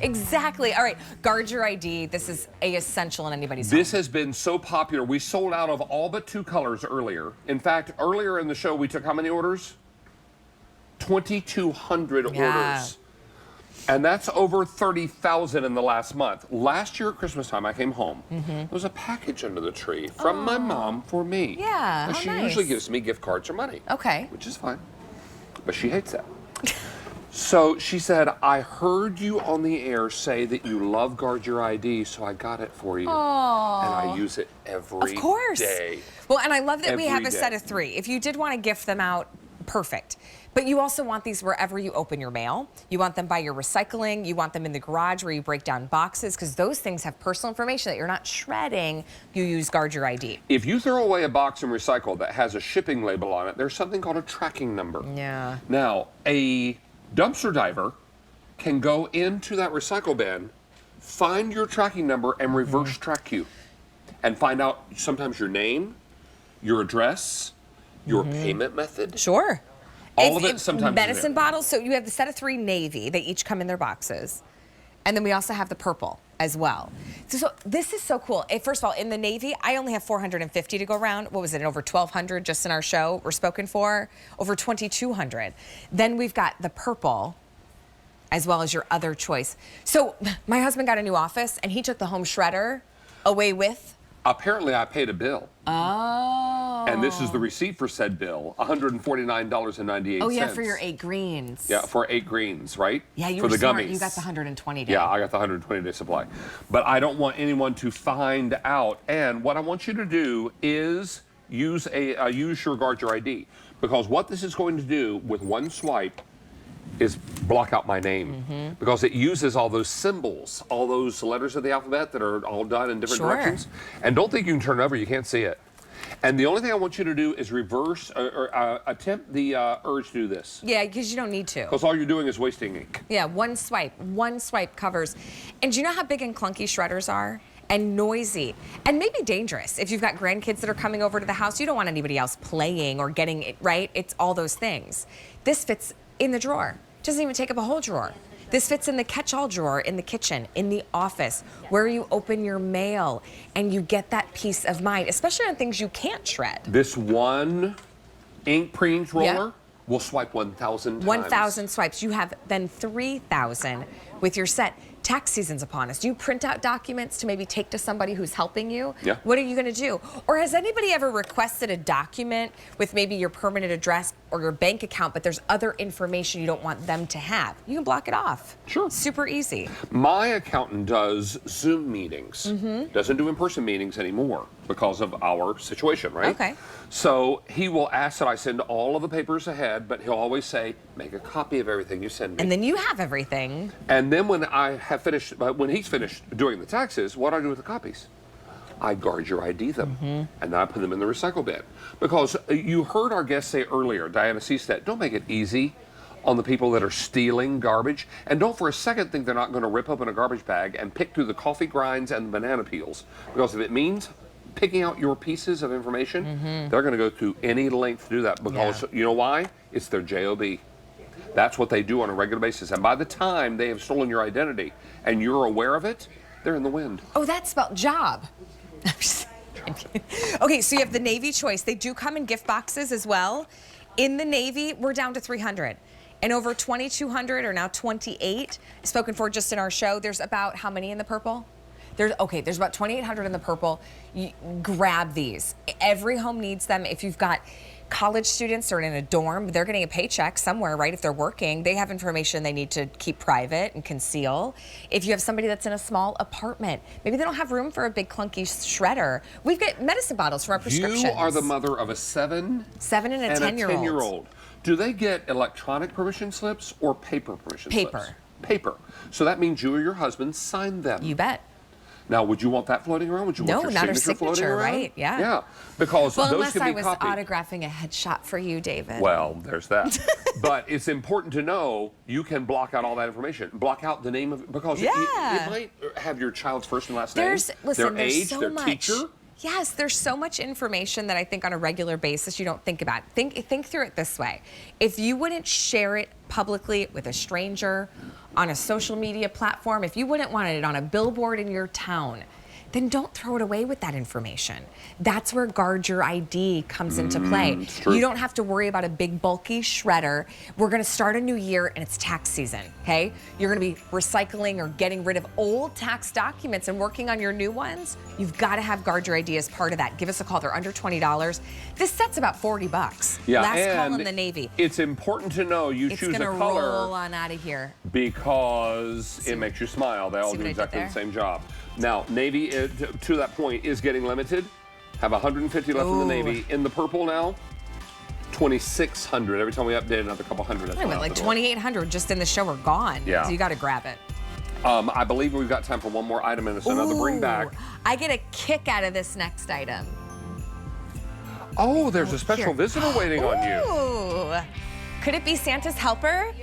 Exactly. All right, guard your ID. This is a essential in anybody's This home. has been so popular. We sold out of all but 2 colors earlier. In fact, earlier in the show, we took how many orders? 2,200 orders. And that's over 30,000 in the last month. Last year at Christmas time, I came home. There was a package under the tree from my mom for me. Yeah, Now, how she nice. usually gives me gift cards or money. Okay. Which is fine. But she hates that. So she said, I heard you on the air say that you love Guard Your ID, so I got it for you. Aww. And I use it every Of course. day. Well, and I love that we have Every a set day. of 3. If you did want to gift them out, perfect. But you also want these wherever you open your mail. You want them by your recycling. You want them in the garage where you break down boxes, because those things have personal information that you're not shredding. You use Guard Your ID. If you throw away a box and recycle that has a shipping label on it, there's something called a tracking number. Yeah. Now, a dumpster diver can go into that recycle bin, find your tracking number, and reverse track you. And find out sometimes your name, your address, your payment method. Sure. All of it sometimes. Medicine bottles. So you have the set of 3 navy. They each come in their boxes. And then we also have the purple as well. So this is so cool. First of all, in the navy, I only have 450 to go around. What was it, over 1,200 just in our show were spoken for? Over 2,200. Then we've got the purple, as well as your other choice. So my husband got a new office, and he took the home shredder away with. Apparently, I paid a bill. Oh. And this is the receipt for said bill, $149.98. Oh, yeah, for your 8 greens. Yeah, for 8 greens, right? Yeah, you for were the smart. gummies. You got the 120 day. Yeah, I got the 120-day supply. But I don't want anyone to find out. And what I want you to do is use your Guard Your ID. Because what this is going to do with one swipe is block out my name. Because it uses all those symbols, all those letters of the alphabet that are all done in different directions. And don't think you can turn it over, you can't see it. And the only thing I want you to do is reverse or attempt the urge to do this. Yeah, because you don't need to. Because all you're doing is wasting ink. Yeah, one swipe covers. And do you know how big and clunky shredders are? And noisy, and maybe dangerous. If you've got grandkids that are coming over to the house, you don't want anybody else playing or getting it, right? It's all those things. This fits in the drawer. Doesn't even take up a whole drawer. This fits in the catch-all drawer in the kitchen, in the office, where you open your mail, and you get that peace of mind, especially on things you can't shred. This one pre-inked roller will swipe 1,000 times. 1,000 swipes. You have then 3,000 with your set. Tax season's upon us. Do you print out documents to maybe take to somebody who's helping you? Yeah. What are you going to do? Or has anybody ever requested a document with maybe your permanent address or your bank account, but there's other information you don't want them to have? You can block it off. Sure. Super easy. My accountant does Zoom meetings. Doesn't do in-person meetings anymore because of our situation, right? Okay. So he will ask that I send all of the papers ahead, but he'll always say, make a copy of everything you send me. And then you have everything. And then when I have finished, when he's finished doing the taxes, what do I do with the copies? I Guard Your ID them, and then I put them in the recycle bin. Because you heard our guest say earlier, Diana Seastead, don't make it easy on the people that are stealing garbage. And don't for a second think they're not going to rip open a garbage bag and pick through the coffee grinds and the banana peels. Because if it means picking out your pieces of information, they're going to go through any length to do that. Because you know why? It's their JOB. That's what they do on a regular basis. And by the time they have stolen your identity and you're aware of it, they're in the wind. Oh, that's spelled job. Okay, so you have the Navy choice. They do come in gift boxes as well. In the Navy, we're down to 300. And over 2,200 or now 28 spoken for just in our show. There's about how many in the purple? There's about 2,800 in the purple. You grab these. Every home needs them. If you've got college students or in a dorm, they're getting a paycheck somewhere, right? If they're working, they have information they need to keep private and conceal. If you have somebody that's in a small apartment, maybe they don't have room for a big clunky shredder. We've got medicine bottles for our prescriptions. You are the mother of a 7 and a 10-year-old. Do they get electronic permission slips or paper permission slips? Paper. Paper. So that means you or your husband signed them. You bet. Now, would you want that floating around? Would you want your not her signature floating around? Right? Yeah. Yeah, because well, those unless can be I was copied. autographing a headshot for you, David. Well, there's that. But it's important to know you can block out all that information. Block out the name of because it might have your child's first and last name, their age, so their much. teacher. Yes, there's so much information that I think on a regular basis you don't think about. Think through it this way. If you wouldn't share it publicly with a stranger on a social media platform, if you wouldn't want it on a billboard in your town, then don't throw it away with that information. That's where Guard Your ID comes into play. You don't have to worry about a big bulky shredder. We're gonna start a new year and it's tax season, okay? You're gonna be recycling or getting rid of old tax documents and working on your new ones. You've gotta have Guard Your ID as part of that. Give us a call, they're under $20. This set's about $40. Yeah, Last call and in the Navy. it's important to know you choose a It's gonna color roll on out of here. because it makes you smile. They all do exactly the same job. Now, Navy, to that point, is getting limited. Have 150 left in the Navy. In the purple now, 2,600. Every time we update another couple hundred. Wait a minute, like 2,800 just in the show are gone. Yeah. So you got to grab it. I believe we've got time for one more item, and it's another bring back. I get a kick out of this next item. Oh, there's a special visitor waiting on you. Ooh. Could it be Santa's helper?